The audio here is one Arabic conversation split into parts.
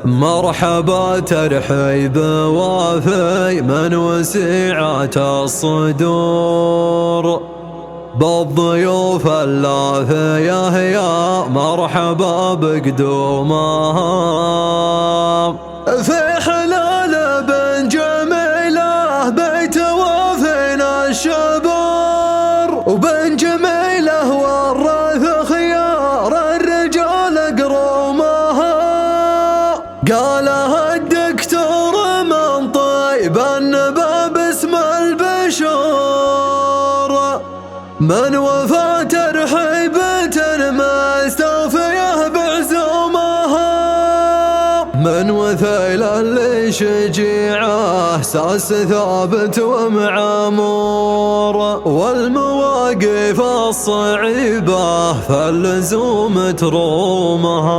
مرحبا ترحيب وافي من وسعات الصدور بالضيوف اللافية يا مرحبا بقدومها في حلال بن جميلة بيت وافينا الشبور وبن جميلة ورث خيار الرجال قرومها قالها الدكتور من طيب النبا باسم البشور من وفاة ترحيبة مستوفيه بعزومها من وثيل اللي شجيعه ساس ثابت ومعمور والمواقف الصعيبة فاللزوم ترومها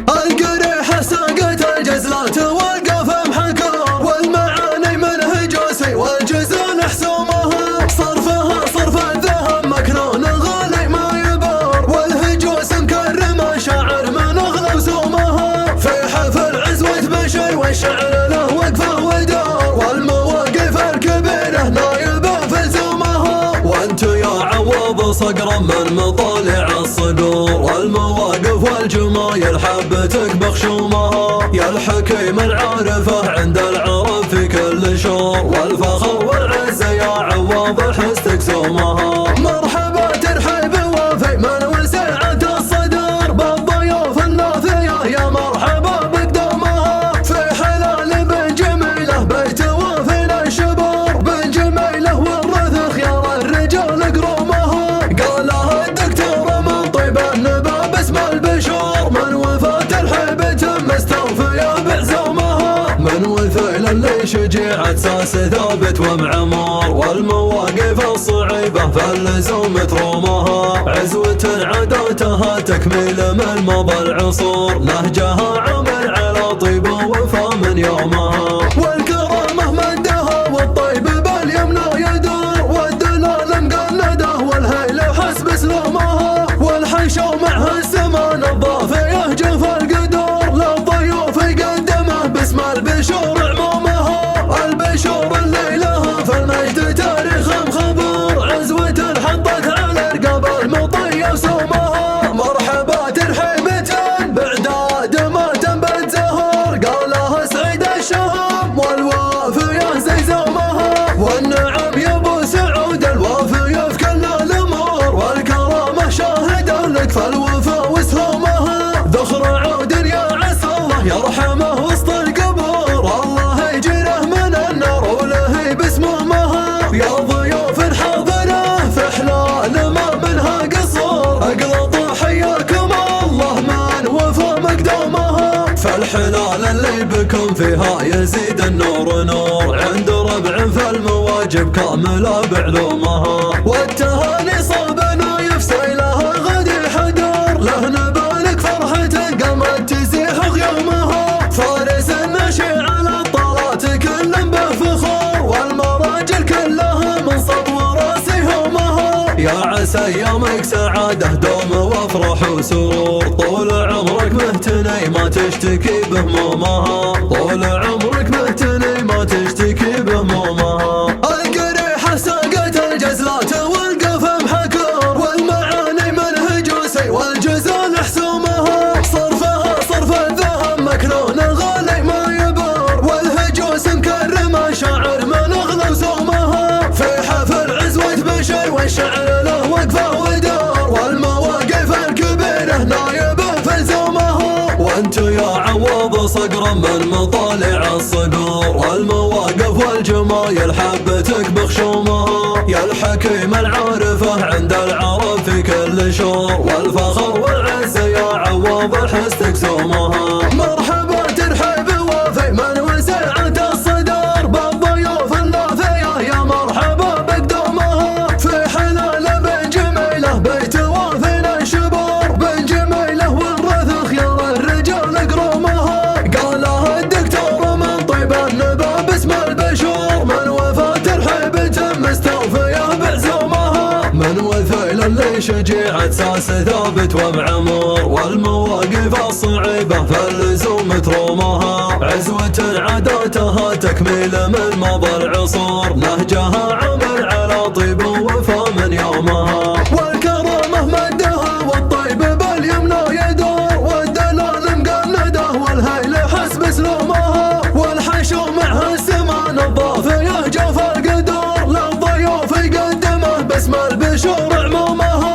القريحة ساقت الجزلات والقف محكور والمعاني منهج وسي والجزل حسومها صرفها صرف الذهب مكنون غالي ما يبور والهجوس مكرمة شعر من اغلى وسومها في حفل عزوة بشر والشعر له وقفه ودور والمواقف الكبيرة نايبة في لزومها وانت يا عوض صقرا من مطالع الصقور والمواقف والجمايل حبتك بخشومها يا الحكيم العارفة عند العرب في كل شور والفخر والعزة يا عوض حستك سومها مرحبا ترحيب وافي من وسعت الصدر بالضيوف النافية يا مرحبا بقدومها في حلال بن جميلة بيت وافينا الشبور بن جميلة ورث خيار الرجال قرومها قالها الدكتور من طيب النبا باسم البشور من وفاة ترحيبة مستوفية بعزومها من وثيل اللي شجيعة ساس ثابت ومعمور والمواقف الصعيبة فاللزوم ترومها عزوة عاداتها تكميل من مضى العصور نهجها عمل على طيب ووفا من يومها والكرامة مدها والطيب باليمنى يدور والدلال مقلده والهيل حسب سلومها والحشو معها السمان الضافية جف القدور للضيوف يقدمه باسم البشور عمومها البشور الليلة في المجد تاريخ مخبور عزوة حطت على رقاب المطية وسومها مرحبا ترحيبة بعداد ما تنبت زهور قالها سعيد الشهم والوافية زي زومها والنعم يا ابو سعود الوافية في كل الامور والكرامة شاهدة لك فالوفا وسهومها ذخر عود يا عسى الله يرحمه وسط القبور الله يجيره من النار وله باسمها يا ضيوف حاضره في حلال ما منها قصور اقلطوا حياكم الله من وفا مقدومها فالحلال اللي بكم فيها يزيد النور نور عند ربع فالمواجب كاملة بعلومها والتهاني صابنا يفسيلها غدي حدور له نبالك فرحة قامت تزيح غيومها فارس النشي على الطلات كل به فخور والمراجل كلها من سطو راسي همها يا عسى يومك سعادة دوم وافرح وسرور طول عمرك مهتني ما تشتكي بهمومها طول عمرك مهتني ما تشتكي بهمومها القريحة ساقت الجزلات والقف محكور والمعاني منهج وسي والجزال حسومها صرفها صرف الذهب مكنون غالي ما يبور والهجوس مكرمة شعر من اغلى وسومها في حفل عزوة بشر والشعر له وقفه ودور والمواقف الكبيرة نايبة في لزومها وانت يا عوض صقرا من مطالع الصقور والمواقف والجمايل حبتك بخشومها يا الحكيم العارفة عند العرب في كل شور والفخر والعزة يا عوض حستك سومها مرحبا ترحيب وافي من وسعت الصدر بالضيوف النافية يا مرحبا بقدومها في حلال بن جميلة بيت وافينا الشبور بن جميلة ورث خيار الرجال قرومها قالها الدكتور من طيب النبا باسم البشور من وفاة ترحيبة مستوفية بعزومها من وثيل اللي شجيعة ساس ثابت ومعمر، والمواقف الصعيبة فاللزوم ترومها، عزوة عاداتها تكميل من مضى العصور، نهجها عمل على طيب ووفا من يومها، والكرامة مدها والطيب باليمنى يدور، والدلال مقلده والهيل حسب اسلومها، والحشو معها السمان الضافية جوف القدور، للضيوف يقدمه باسم البشور عمومها،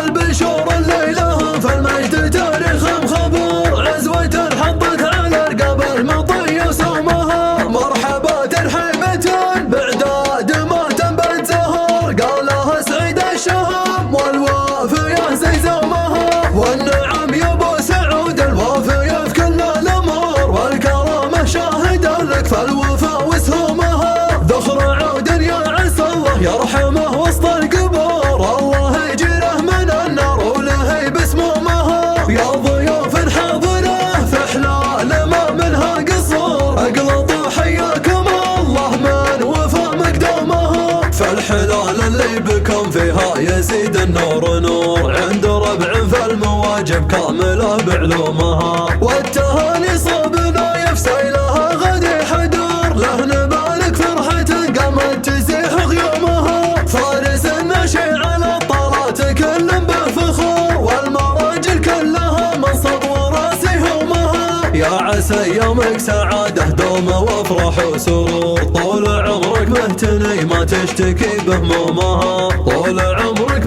البشور الليلة في المجد تاريخ مخبور، عزوة حطت على رقاب المطية سومها، مرحبا ترحيبة بعداد ما تنبت زهر، قالها سعيد الشهم والوافية زي زومها، والنعم يا ابو سعود الوافية في كل الامور، والكرامة شاهدة لك فالوفا وسهومها، ذخر عود يا عسى الله يرحمه وسط القبور، الله يجيره من النار ولهي بسمومها، يا ضيوف حاضره في حلال ما منها قصور، اقلطوا حياكم الله من وفا مقدومها، فالحلال اللي بكم فيها يزيد النور نور، عند ربع فالمواجب كامله بعلومها، والتهاني صوبنا يفسيلها غدي حدور، له نبارك فرحة قامت تزيح غيومها، فارس النشي على الطلات كل بفخور، والمراجل كلها منصب وراسي همها، يا عسى يومك سعادة دوم وافرح وسرور، طول عمرك مهتني ما تشتكي بهمومها، طول عمرك